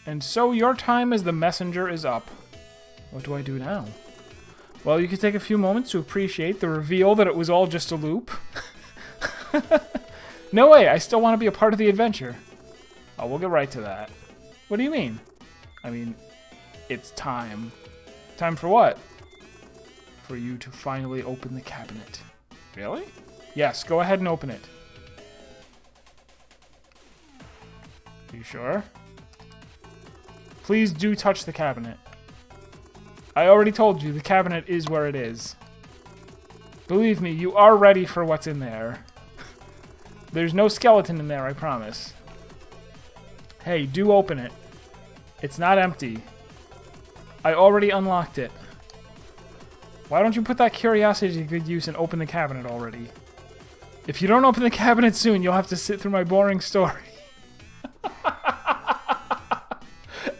And so your time as the messenger is up. What do I do now? Well, you could take a few moments to appreciate the reveal that it was all just a loop. No way, I still want to be a part of the adventure. Oh, we'll get right to that. What do you mean? I mean, it's time. Time for what? For you to finally open the cabinet. Really? Yes, go ahead and open it. Are you sure? Please do touch the cabinet. I already told you, the cabinet is where it is. Believe me, you are ready for what's in there. There's no skeleton in there, I promise. Hey, do open it. It's not empty. I already unlocked it. Why don't you put that curiosity to good use and open the cabinet already? If you don't open the cabinet soon, you'll have to sit through my boring story.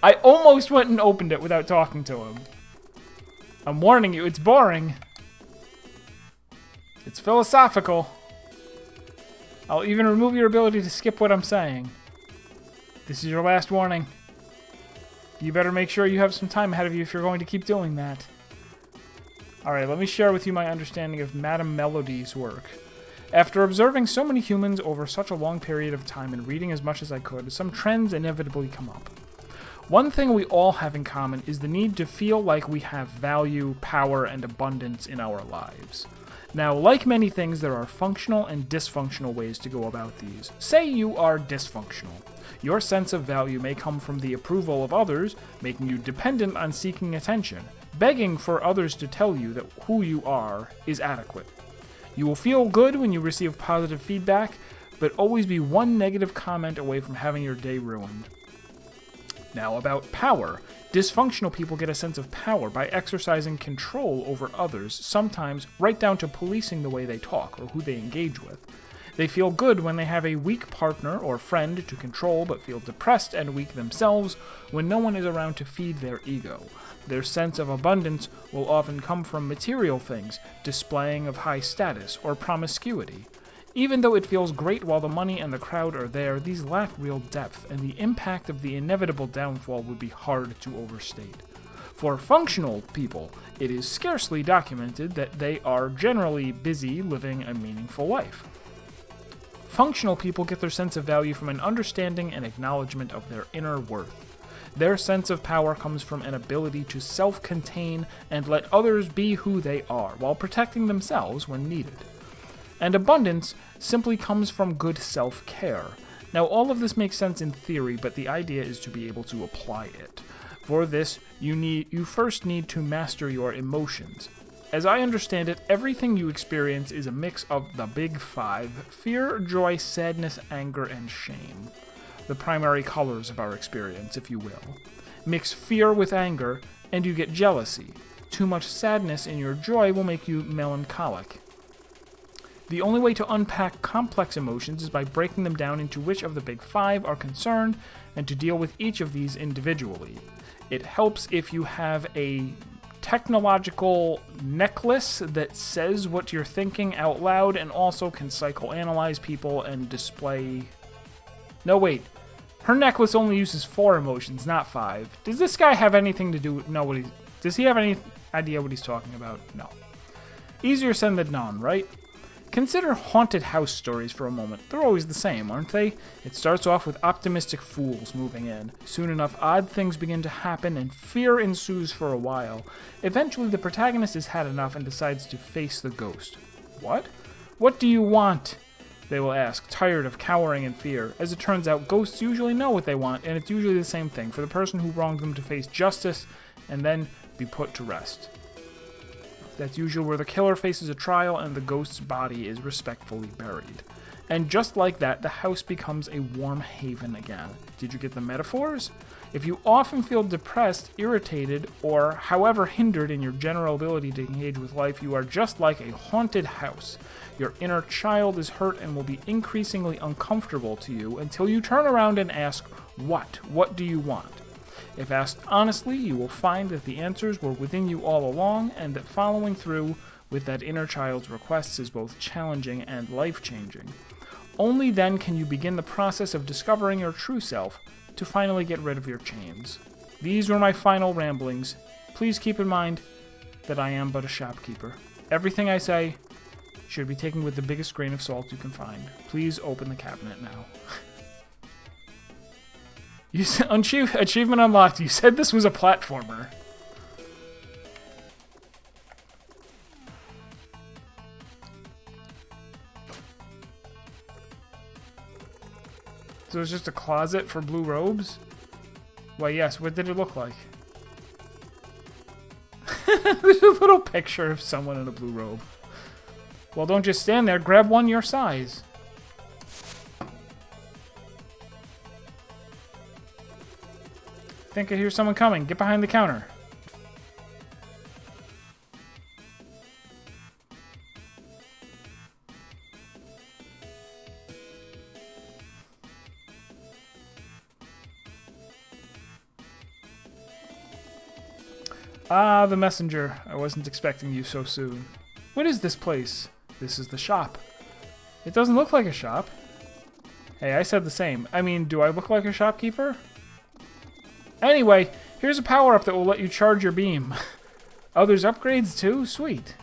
I almost went and opened it without talking to him. I'm warning you, it's boring. It's philosophical. I'll even remove your ability to skip what I'm saying. This is your last warning. You better make sure you have some time ahead of you if you're going to keep doing that. Alright, let me share with you my understanding of Madame Melody's work. After observing so many humans over such a long period of time and reading as much as I could, some trends inevitably come up. One thing we all have in common is the need to feel like we have value, power, and abundance in our lives. Now, like many things, there are functional and dysfunctional ways to go about these. Say you are dysfunctional. Your sense of value may come from the approval of others, making you dependent on seeking attention, begging for others to tell you that who you are is adequate. You will feel good when you receive positive feedback, but always be one negative comment away from having your day ruined. Now, about power. Dysfunctional people get a sense of power by exercising control over others, sometimes right down to policing the way they talk or who they engage with. They feel good when they have a weak partner or friend to control, but feel depressed and weak themselves when no one is around to feed their ego. Their sense of abundance will often come from material things, displaying of high status, or promiscuity. Even though it feels great while the money and the crowd are there, these lack real depth, and the impact of the inevitable downfall would be hard to overstate. For functional people, it is scarcely documented that they are generally busy living a meaningful life. Functional people get their sense of value from an understanding and acknowledgement of their inner worth. Their sense of power comes from an ability to self-contain and let others be who they are, while protecting themselves when needed. And abundance simply comes from good self-care. Now, all of this makes sense in theory, but the idea is to be able to apply it. For this, you first need to master your emotions. As I understand it, everything you experience is a mix of the big five: fear, joy, sadness, anger, and shame. The primary colors of our experience, if you will. Mix fear with anger, and you get jealousy. Too much sadness in your joy will make you melancholic. The only way to unpack complex emotions is by breaking them down into which of the big five are concerned, and to deal with each of these individually. It helps if you have a technological necklace that says what you're thinking out loud and also can psychoanalyze people and display... No, wait. Her necklace only uses 4 emotions, not 5. Does this guy have anything to do with... No, does he have any idea what he's talking about? No. Easier said than done, right? Consider haunted house stories for a moment. They're always the same, aren't they? It starts off with optimistic fools moving in. Soon enough, odd things begin to happen, and fear ensues for a while. Eventually, the protagonist has had enough and decides to face the ghost. What? What do you want? They will ask, tired of cowering in fear. As it turns out, ghosts usually know what they want, and it's usually the same thing: for the person who wronged them to face justice and then be put to rest. That's usually where the killer faces a trial and the ghost's body is respectfully buried. And just like that, the house becomes a warm haven again. Did you get the metaphors? If you often feel depressed, irritated, or however hindered in your general ability to engage with life, you are just like a haunted house. Your inner child is hurt and will be increasingly uncomfortable to you until you turn around and ask, what? What do you want? If asked honestly, you will find that the answers were within you all along, and that following through with that inner child's requests is both challenging and life-changing. Only then can you begin the process of discovering your true self to finally get rid of your chains. These were my final ramblings. Please keep in mind that I am but a shopkeeper. Everything I say should be taken with the biggest grain of salt you can find. Please open the cabinet now. You said, achievement unlocked. You said this was a platformer. So it's just a closet for blue robes? Why, yes. What did it look like? There's a little picture of someone in a blue robe. Well, don't just stand there. Grab one your size. I think I hear someone coming. Get behind the counter. Ah, the messenger. I wasn't expecting you so soon. What is this place? This is the shop. It doesn't look like a shop. Hey, I said the same. I mean, do I look like a shopkeeper? Anyway, here's a power-up that will let you charge your beam. Oh, there's upgrades too? Sweet.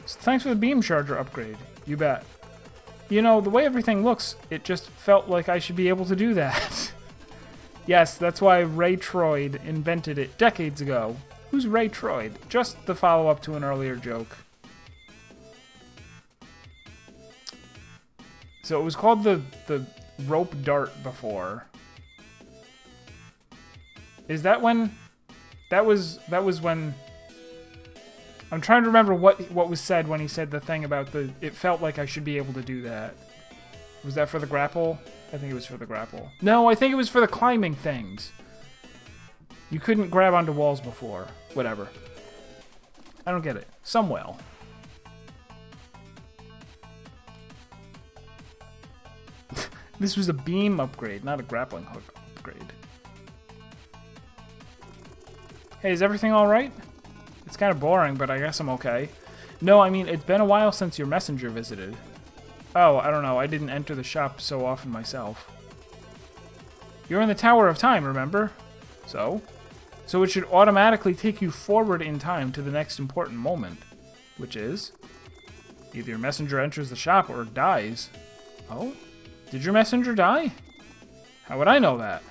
So thanks for the beam charger upgrade. You bet. You know, the way everything looks, it just felt like I should be able to do that. Yes, that's why Ray Troyd invented it decades ago. Who's Ray Troyd? Just the follow-up to an earlier joke. So it was called the rope dart before. Is that when... That was when... I'm trying to remember what was said when he said the thing about the... It felt like I should be able to do that. Was that for the grapple? I think it was for the grapple. No, I think it was for the climbing things. You couldn't grab onto walls before. Whatever. I don't get it. Some well. This was a beam upgrade, not a grappling hook upgrade. Hey, is everything alright? It's kind of boring, but I guess I'm okay. No, I mean, it's been a while since your messenger visited. Oh, I don't know. I didn't enter the shop so often myself. You're in the Tower of Time, remember? So? So it should automatically take you forward in time to the next important moment. Which is... either your messenger enters the shop or dies. Oh? Did your messenger die? How would I know that?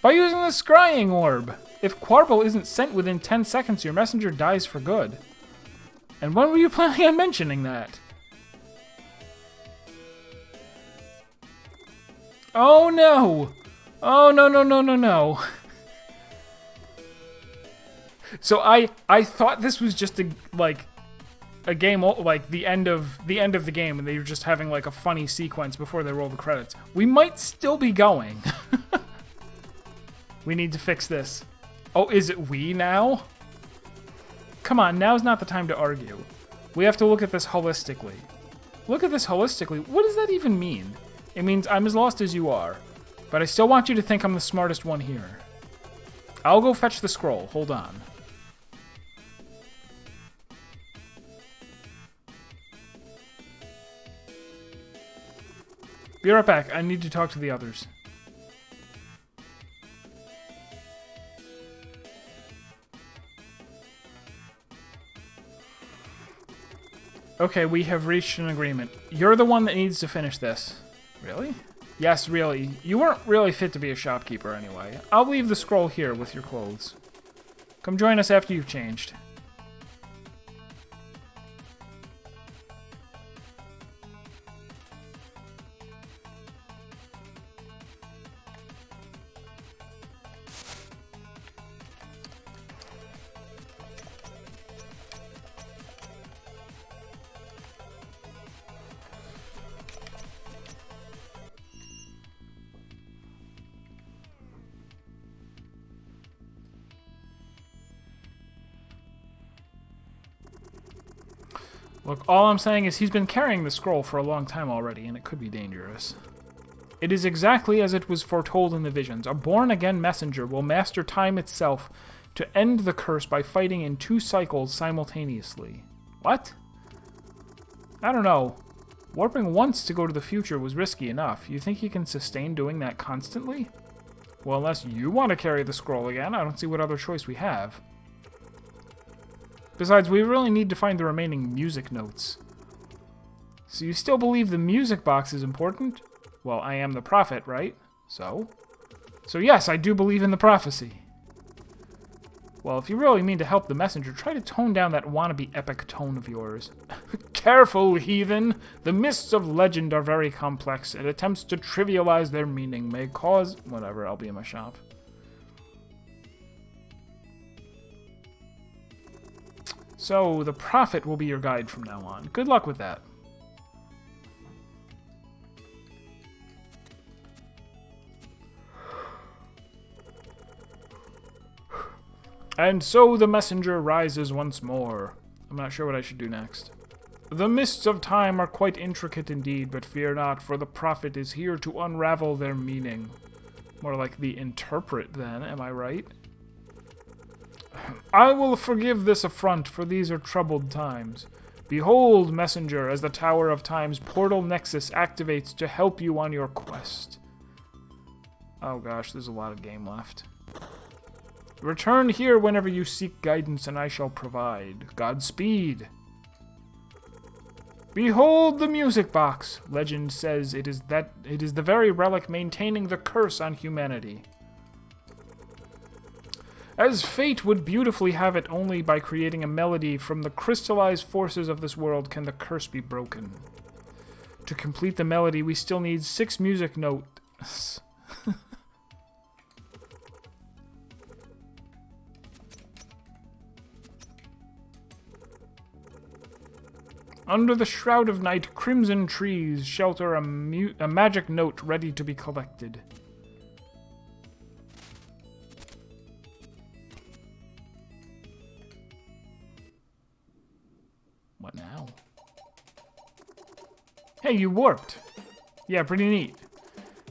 By using the scrying orb! If Quarble isn't sent within 10 seconds, your messenger dies for good. And when were you planning on mentioning that? Oh no! Oh no no no no no! So I thought this was just a game, like the end of the game, and they were just having like a funny sequence before they roll the credits. We might still be going. We need to fix this. Oh, is it we now? Come on, now's not the time to argue. We have to look at this holistically. Look at this holistically. What does that even mean? It means I'm as lost as you are, but I still want you to think I'm the smartest one here. I'll go fetch the scroll. Hold on. Be right back. I need to talk to the others. Okay, we have reached an agreement. You're the one that needs to finish this. Really? Yes, really. You weren't really fit to be a shopkeeper anyway. I'll leave the scroll here with your clothes. Come join us after you've changed. Look, all I'm saying is he's been carrying the scroll for a long time already, and it could be dangerous. It is exactly as it was foretold in the visions. A born-again messenger will master time itself to end the curse by fighting in 2 cycles simultaneously. What? I don't know. Warping once to go to the future was risky enough. You think you can sustain doing that constantly? Well, unless you want to carry the scroll again, I don't see what other choice we have. Besides, we really need to find the remaining music notes. So you still believe the music box is important? Well, I am the prophet, right? So yes, I do believe in the prophecy. Well, if you really mean to help the messenger, try to tone down that wannabe epic tone of yours. Careful, heathen! The mists of legend are very complex, and attempts to trivialize their meaning may cause... Whatever, I'll be in my shop. So, the prophet will be your guide from now on. Good luck with that. And so the messenger rises once more. I'm not sure what I should do next. The mists of time are quite intricate indeed, but fear not, for the prophet is here to unravel their meaning. More like the interpret, then, am I right? I will forgive this affront, for these are troubled times. Behold, messenger, as the Tower of Time's portal nexus activates to help you on your quest. Oh gosh, there's a lot of game left. Return here whenever you seek guidance, and I shall provide. Godspeed. Behold the music box. Legend says it is the very relic maintaining the curse on humanity. As fate would beautifully have it, only by creating a melody from the crystallized forces of this world can the curse be broken. To complete the melody, we still need 6 music notes. Under the shroud of night, crimson trees shelter a magic note ready to be collected. What now? Hey, you warped. Yeah, pretty neat.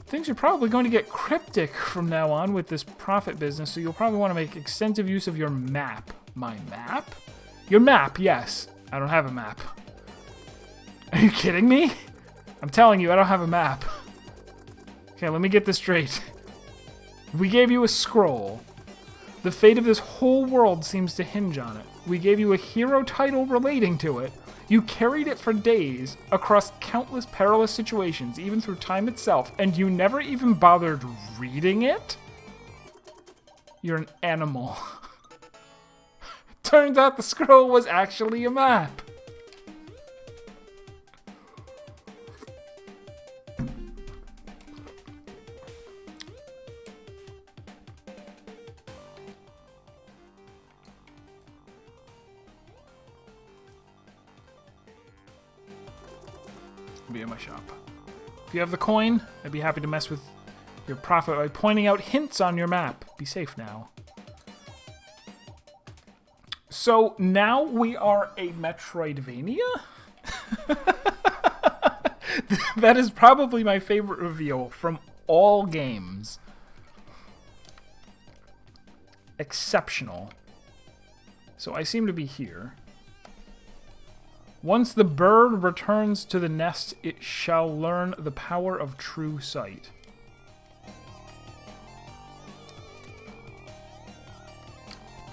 Things are probably going to get cryptic from now on with this prophet business, so you'll probably want to make extensive use of your map. My map? Your map, yes. I don't have a map. Are you kidding me? I'm telling you, I don't have a map. Okay, let me get this straight. We gave you a scroll. The fate of this whole world seems to hinge on it. We gave you a hero title relating to it. You carried it for days, across countless perilous situations, even through time itself, and you never even bothered reading it? You're an animal. Turns out the scroll was actually a map. Be in my shop. If you have the coin, I'd be happy to mess with your prophet by pointing out hints on your map. Be safe now. So now we are a Metroidvania? That is probably my favorite reveal from all games. Exceptional. So I seem to be here. Once the bird returns to the nest, it shall learn the power of true sight.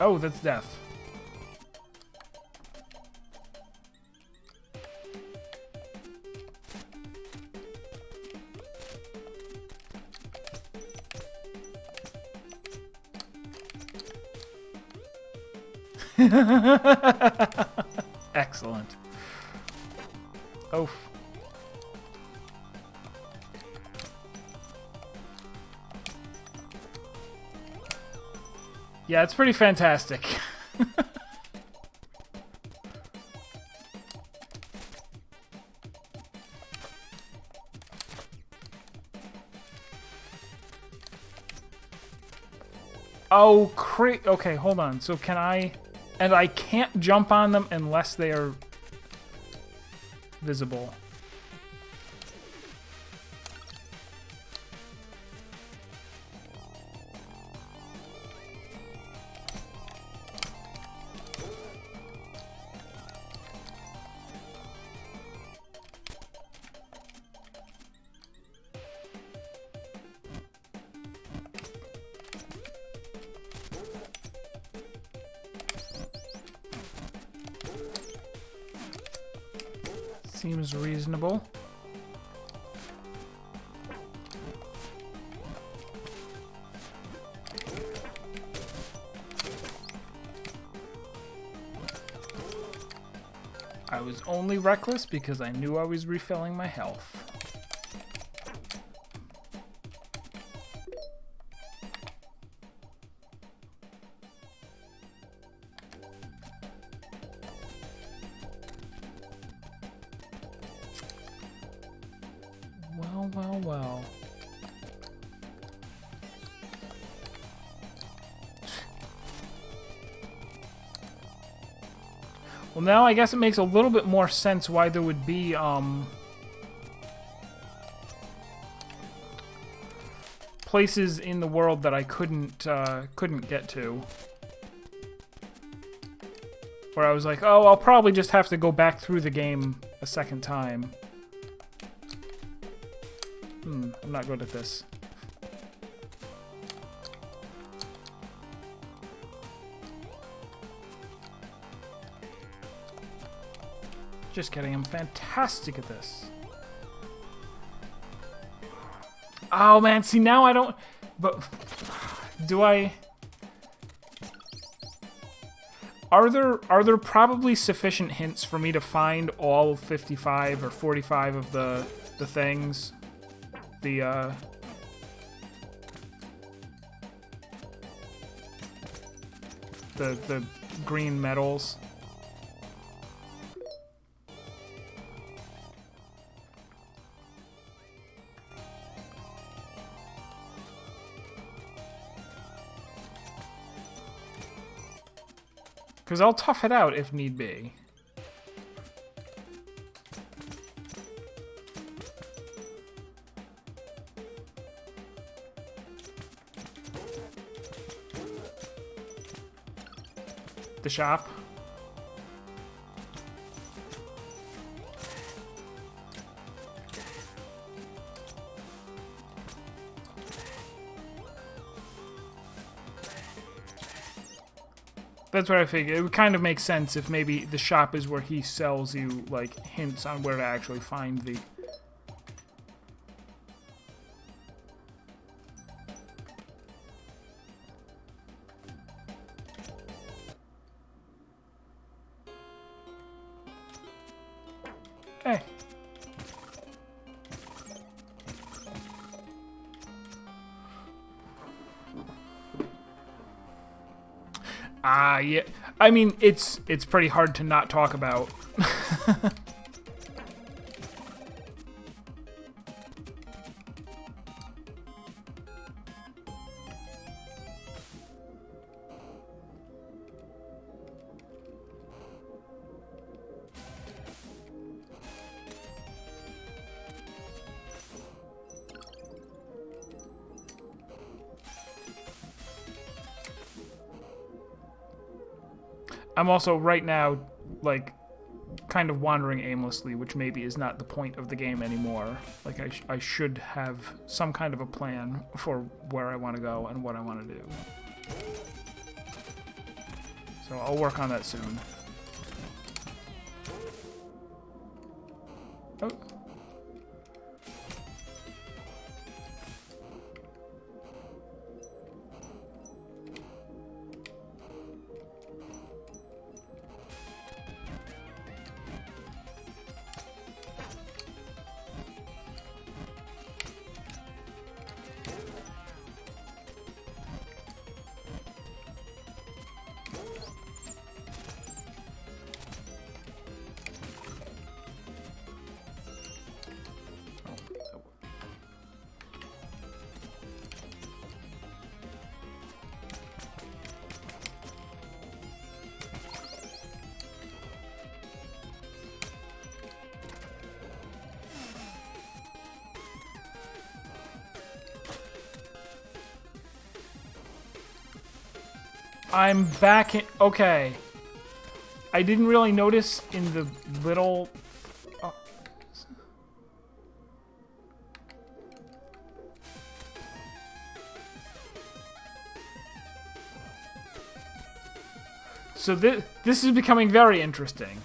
Oh, that's death. Excellent. Oh. Yeah, it's pretty fantastic. Oh, okay, hold on. So can I... And I can't jump on them unless they are visible. Seems reasonable. I was only reckless because I knew I was refilling my health. Well, well, well. Well, now I guess it makes a little bit more sense why there would be, places in the world that I couldn't get to. Where I was like, oh, I'll probably just have to go back through the game a second time. I'm not good at this. Just kidding, I'm fantastic at this. Oh man, see now I don't... But... Do I... Are there probably sufficient hints for me to find all 55 or 45 of the things? The green metals? Because I'll tough it out if need be. The shop. That's what I figured. It would kind of make sense if maybe the shop is where he sells you, like, hints on where to actually find the... Hey. Yeah. I mean, it's pretty hard to not talk about. I'm also, right now, like, kind of wandering aimlessly, which maybe is not the point of the game anymore. Like, I should have some kind of a plan for where I want to go and what I want to do. So I'll work on that soon. Oh. I'm back in... Okay. I didn't really notice in the little... Oh. So this is becoming very interesting.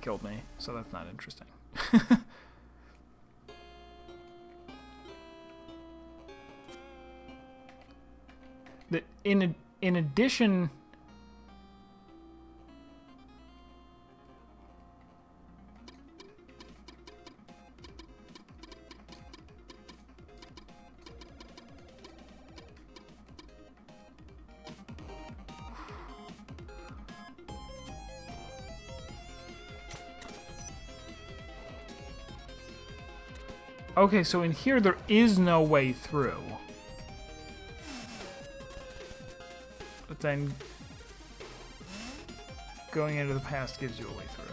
killed me, so that's not interesting. In addition... Okay, so in here there is no way through. But then going into the past gives you a way through.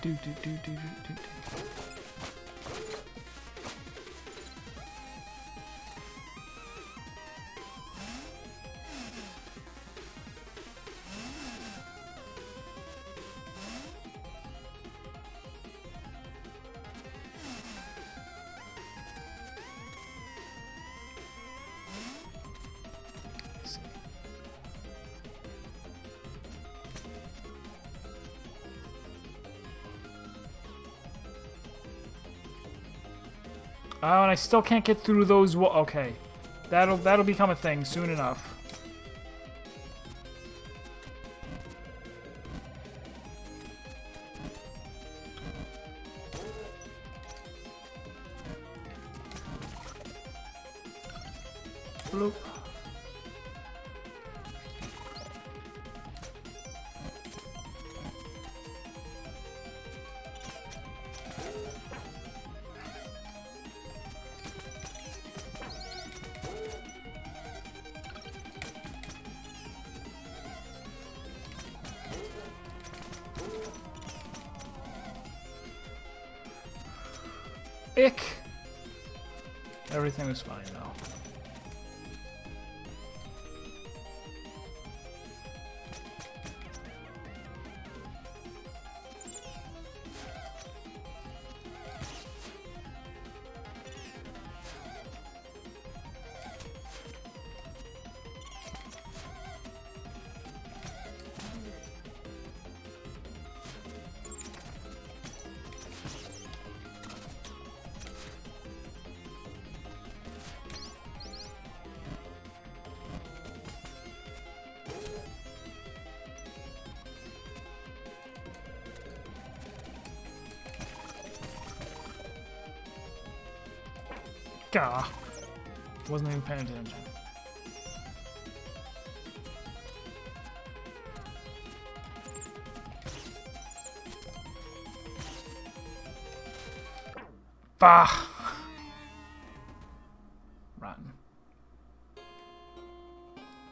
Do. Oh, and I still can't get through those. Okay, that'll become a thing soon enough. Bloop. Ick. Everything was fine though. Gah. Wasn't even paying attention. Bah. Rotten.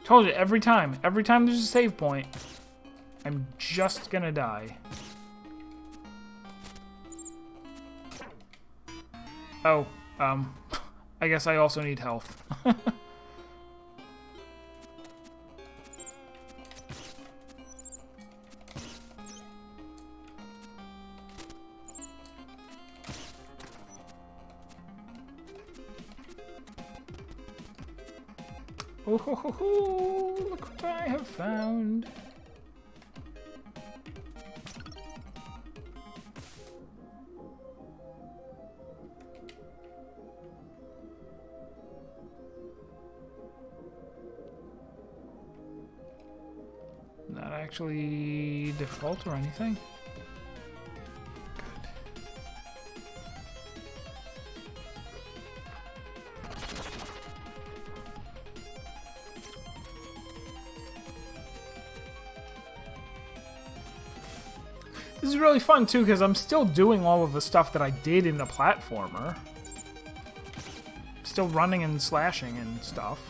Told you, every time there's a save point, I'm just gonna die. Oh, I guess I also need health. Oh, ho, ho, ho. Look what I have found. Not actually difficult or anything. This is really fun too, because I'm still doing all of the stuff that I did in the platformer. Still running and slashing and stuff.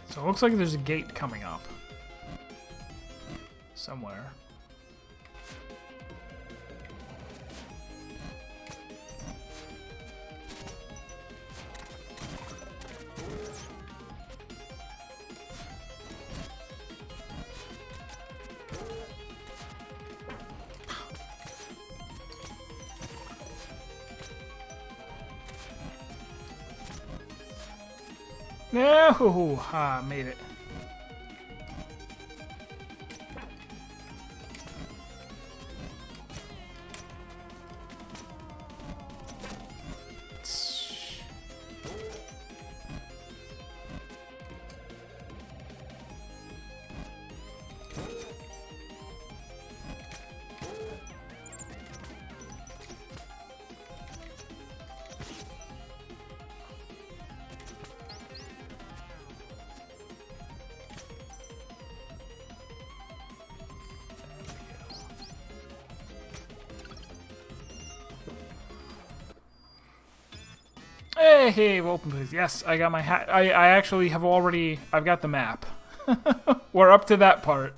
So it looks like there's a gate coming up. Somewhere. No! Ah, made it. Hey, open please. Yes, I got my hat. I actually have already... I've got the map. We're up to that part.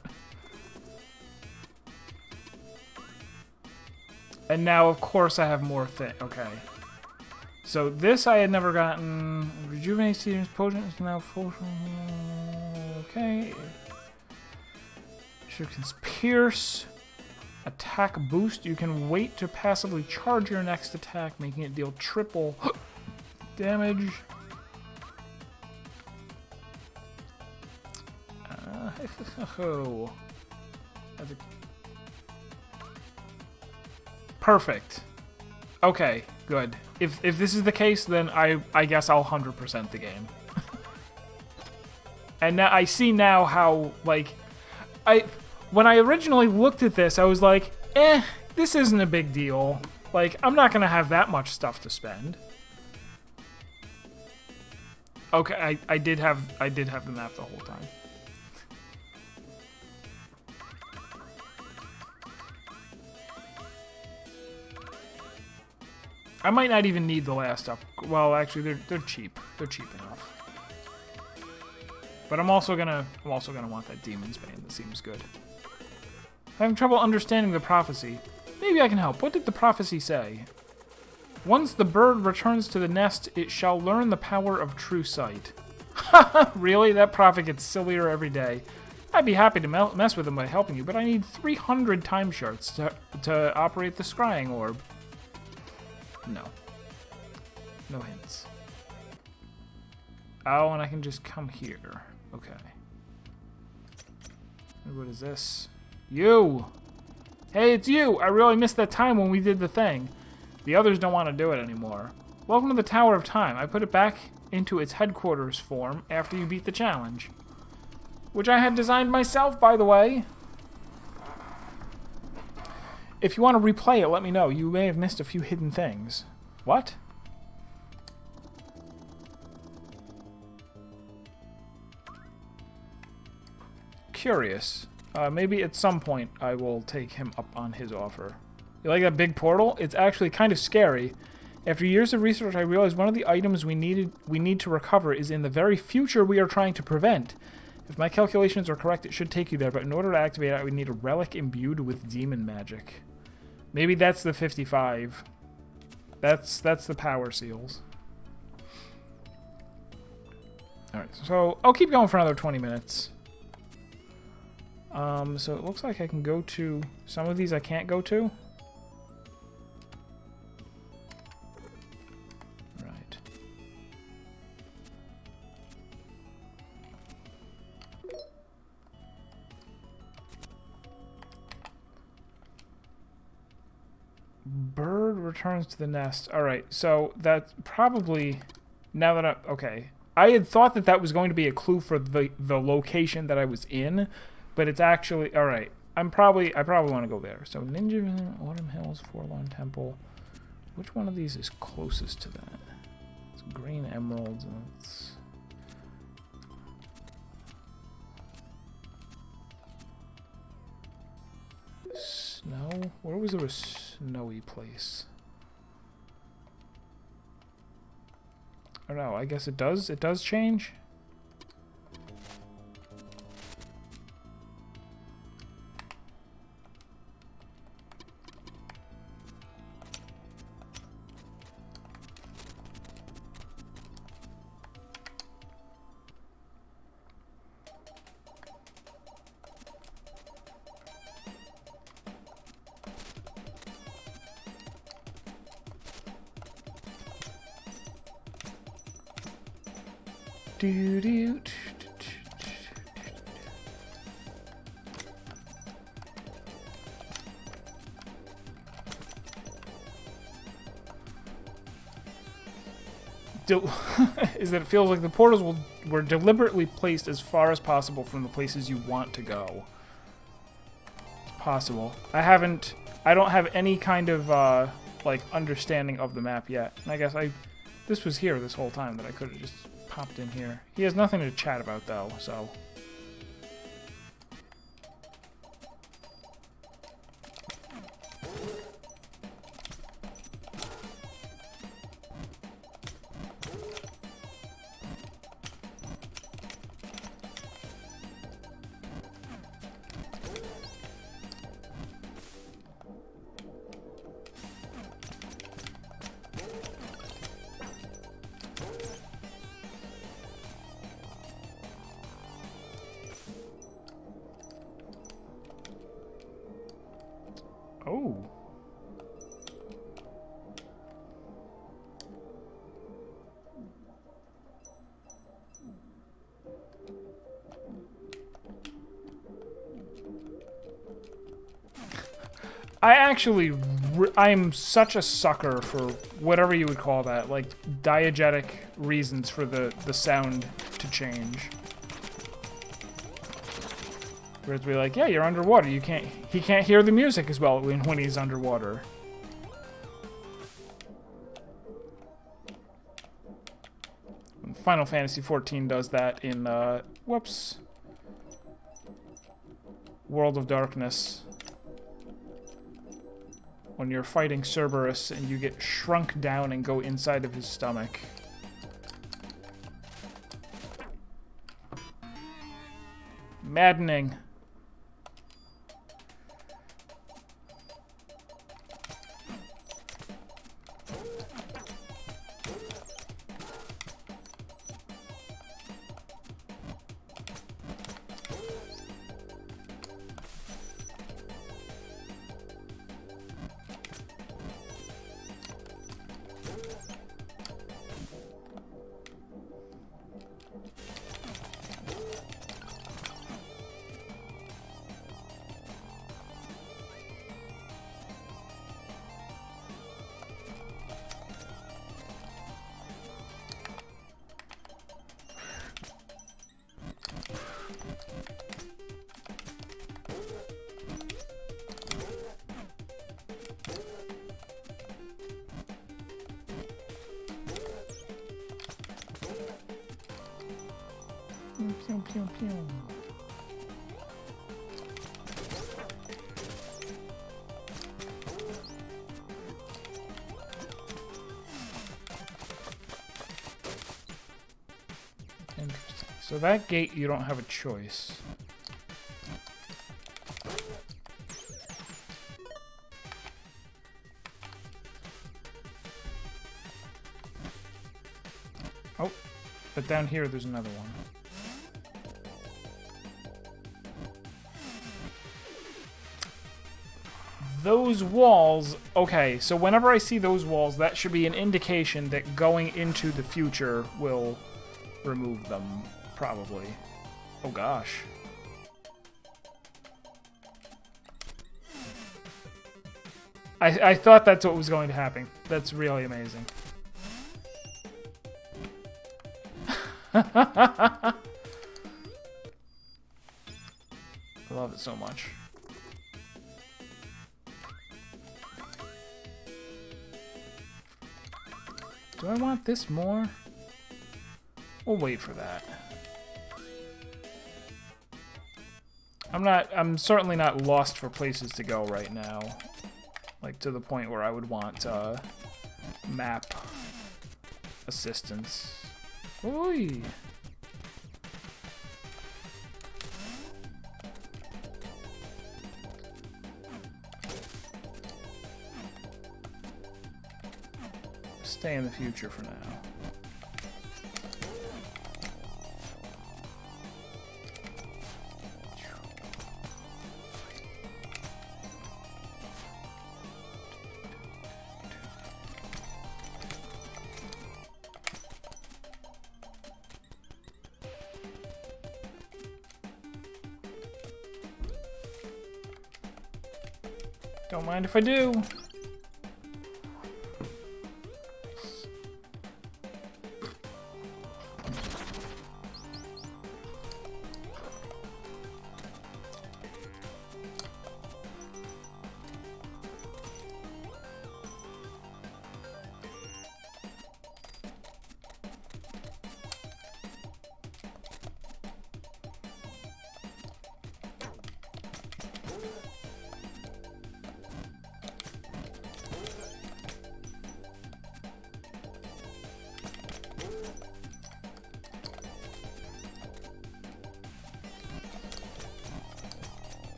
And now, of course, I have more thing. Okay. So this I had never gotten. Rejuvenate Season's Potion is now full. Okay. Shuriken's Pierce. Attack boost. You can wait to passively charge your next attack, making it deal triple damage. Perfect. Okay, good. If this is the case, then I guess I'll 100% the game. And now I see now how, like, when I originally looked at this, I was like, this isn't a big deal. Like, I'm not gonna have that much stuff to spend. Okay, I did have the map the whole time. I might not even need the last up. Well, actually, they're cheap. They're cheap enough. But I'm also gonna want that Demon's Bane. That seems good. Having trouble understanding the prophecy. Maybe I can help. What did the prophecy say? Once the bird returns to the nest, it shall learn the power of true sight. Haha, really? That prophet gets sillier every day. I'd be happy to mess with him by helping you, but I need 300 time shards to operate the scrying orb. No. No hints. Oh, and I can just come here. Okay. What is this? You! Hey, it's you! I really missed that time when we did the thing. The others don't want to do it anymore. Welcome to the Tower of Time. I put it back into its headquarters form after you beat the challenge. Which I had designed myself, by the way. If you want to replay it, let me know. You may have missed a few hidden things. What? Curious. Maybe at some point I will take him up on his offer. You like that big portal? It's actually kind of scary. After years of research, I realized one of the items we need to recover is in the very future we are trying to prevent. If my calculations are correct, it should take you there, but in order to activate it, we need a relic imbued with demon magic. Maybe that's the 55. That's the power seals. Alright, so I'll keep going for another 20 minutes. So it looks like I can go to... Some of these I can't go to. Right. Bird returns to the nest. Alright, so that's probably... Now that okay. I had thought that was going to be a clue for the location that I was in, but it's actually... Alright, I probably want to go there. So Ninja Vision, Autumn Hills, Forlorn Temple. Which one of these is closest to that? It's Green Emeralds, and it's... Snow? Where was there a snowy place? I don't know, I guess it does change? Do do. Is that it feels like the portals were deliberately placed as far as possible from the places you want to go. It's possible. I don't have any kind of, like, understanding of the map yet. And I guess this was here this whole time that I could have just popped in here. He has nothing to chat about, though, so... Oh. I'm such a sucker for whatever you would call that, like diegetic reasons for the sound to change. Where it's be like, yeah, you're underwater. He can't hear the music as well when he's underwater. Final Fantasy XIV does that in, whoops. World of Darkness. When you're fighting Cerberus and you get shrunk down and go inside of his stomach. Maddening. Pew, pew, pew. Interesting. So that gate, you don't have a choice. Oh, but down here there's another one. Those walls, okay, so whenever I see those walls, that should be an indication that going into the future will remove them, probably. Oh gosh. I thought that's what was going to happen. That's really amazing. I love it so much. Do I want this more? We'll wait for that. I'm certainly not lost for places to go right now. Like, to the point where I would want, map assistance. Oi! Stay in the future for now. Don't mind if I do.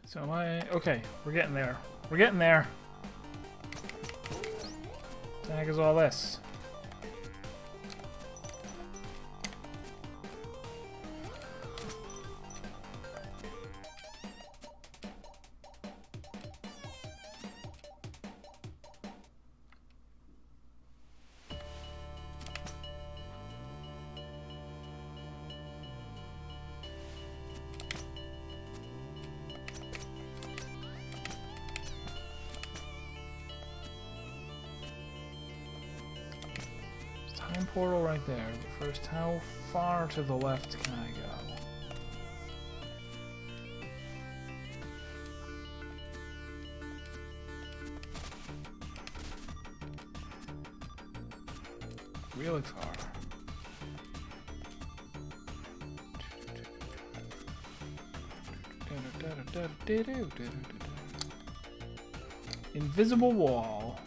So okay, we're getting there. We're getting there. What the heck is all this? Time portal right there. But first, how far to the left can I go? Really far. Invisible wall.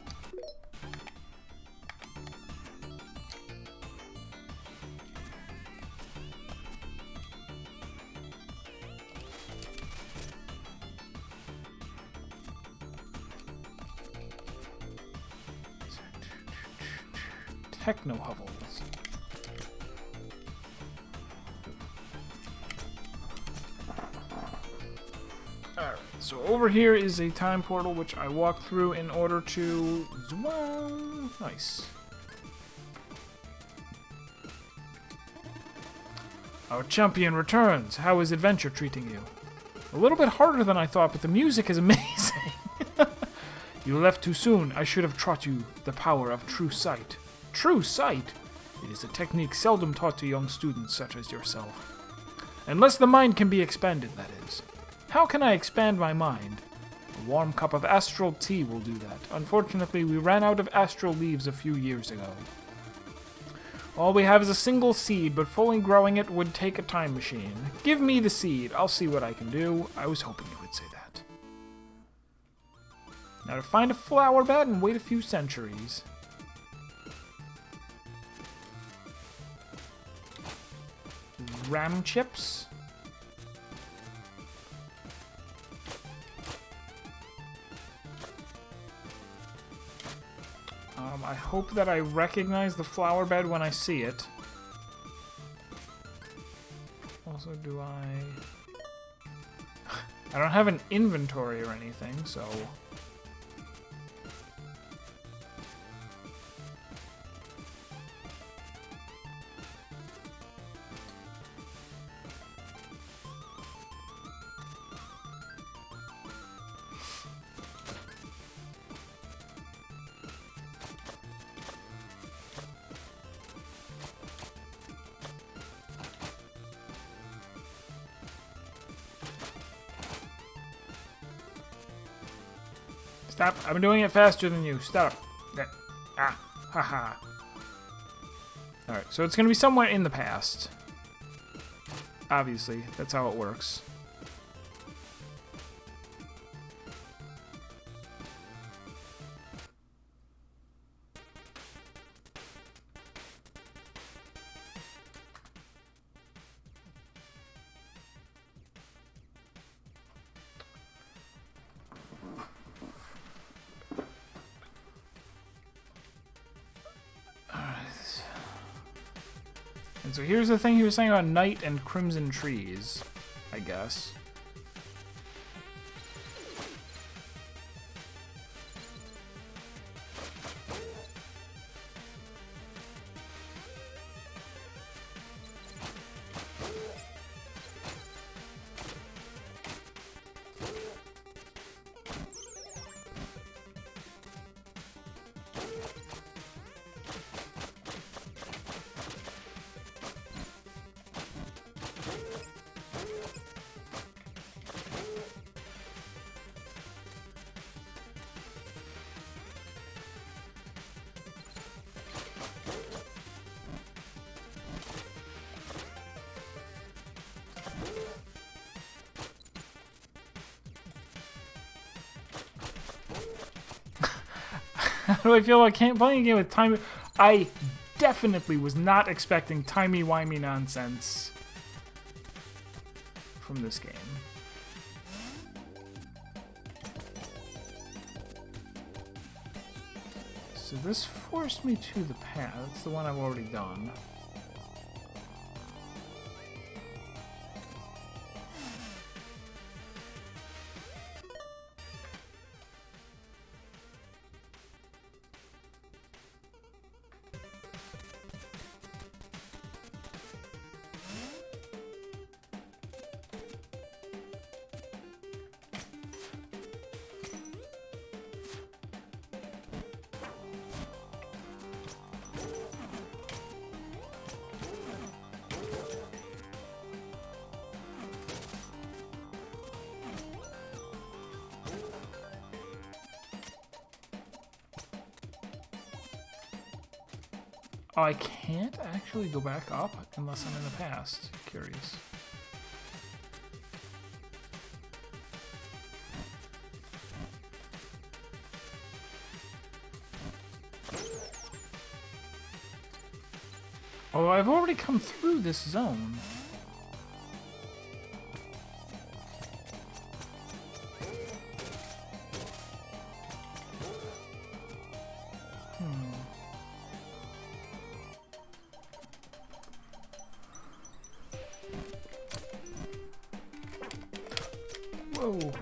Techno hovels. Alright, so over here is a time portal which I walk through in order to zoom out. Nice. Our champion returns. How is adventure treating you? A little bit harder than I thought, but the music is amazing. You left too soon. I should have taught you the power of true sight. True sight? It is a technique seldom taught to young students such as yourself. Unless the mind can be expanded, that is. How can I expand my mind? A warm cup of astral tea will do that. Unfortunately, we ran out of astral leaves a few years ago. All we have is a single seed, but fully growing it would take a time machine. Give me the seed. I'll see what I can do. I was hoping you would say that. Now to find a flower bed and wait a few centuries. Ram chips. I hope that I recognize the flower bed when I see it. Also, do I don't have an inventory or anything, so... Stop. I'm doing it faster than you. Stop. Ah. Haha. Alright, so it's going to be somewhere in the past. Obviously, that's how it works. And so here's the thing he was saying about night and crimson trees, I guess. How do I feel about playing a game with timey? I definitely was not expecting timey-wimey nonsense from this game. So this forced me to the path. That's the one I've already done. Oh, I can't actually go back up unless I'm in the past. Curious. Oh, I've already come through this zone. Whoa.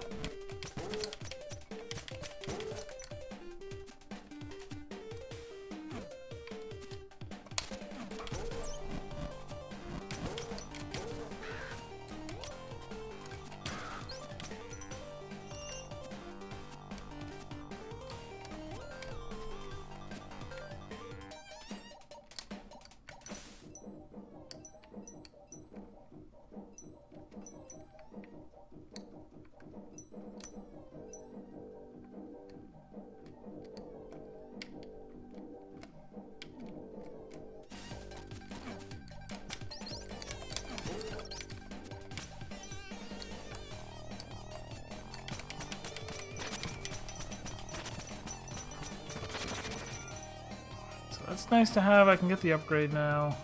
That's nice to have. I can get the upgrade now.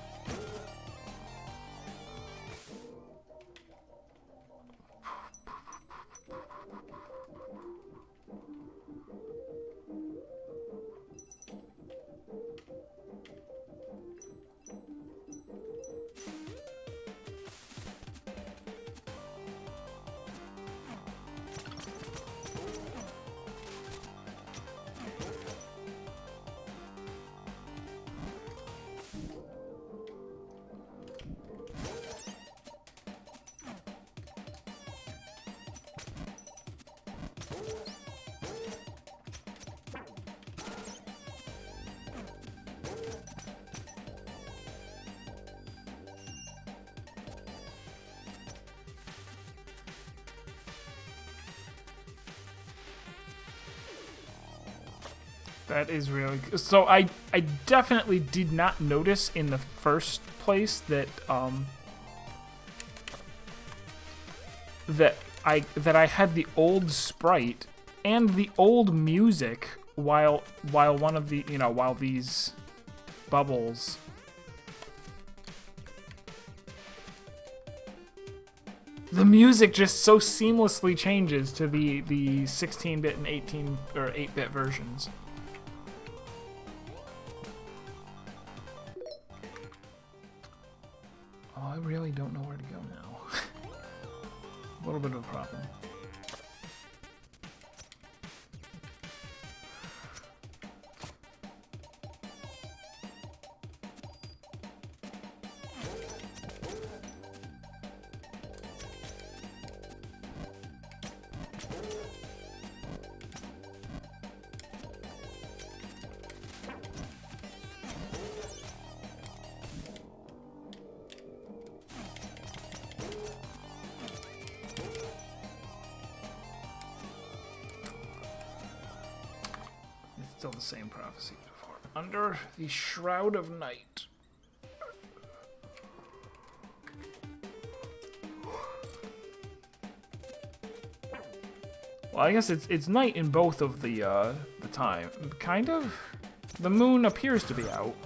That is really good. So I definitely did not notice in the first place that that I had the old sprite and the old music while one of the while these bubbles. The music just so seamlessly changes to the 16-bit and 18 or 8-bit versions. Oh, I really don't know where to go now. A little bit of a problem. Still the same prophecy before. Under the Shroud of Night. Well, I guess it's night in both of the time. Kind of. The moon appears to be out.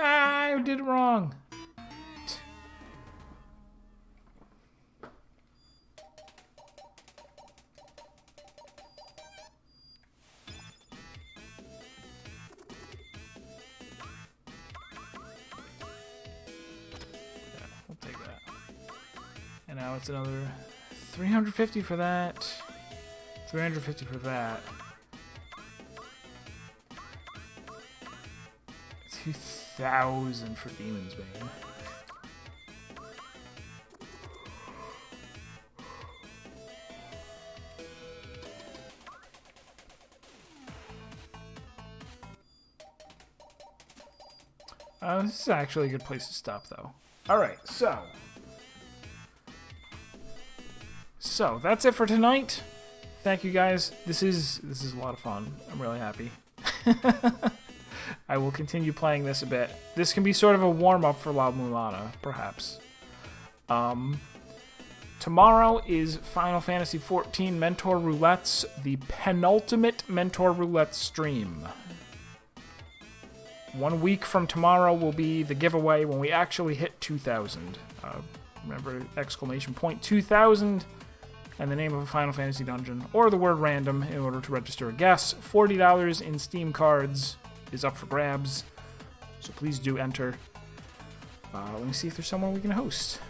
Ah, I did it wrong. Yeah, we'll take that. And now it's another 350 for that. 350 for that. 2,000 for Demon's Bane. This is actually a good place to stop, though. Alright, so that's it for tonight. Thank you guys. This is a lot of fun. I'm really happy. I will continue playing this a bit. This can be sort of a warm-up for La Mulana, perhaps. Tomorrow is Final Fantasy XIV Mentor Roulette's the penultimate Mentor Roulette stream. 1 week from tomorrow will be the giveaway when we actually hit 2,000. Remember, exclamation point 2,000 and the name of a Final Fantasy dungeon, or the word random in order to register a guess. $40 in Steam cards is up for grabs, so please do enter. Let me see if there's somewhere we can host.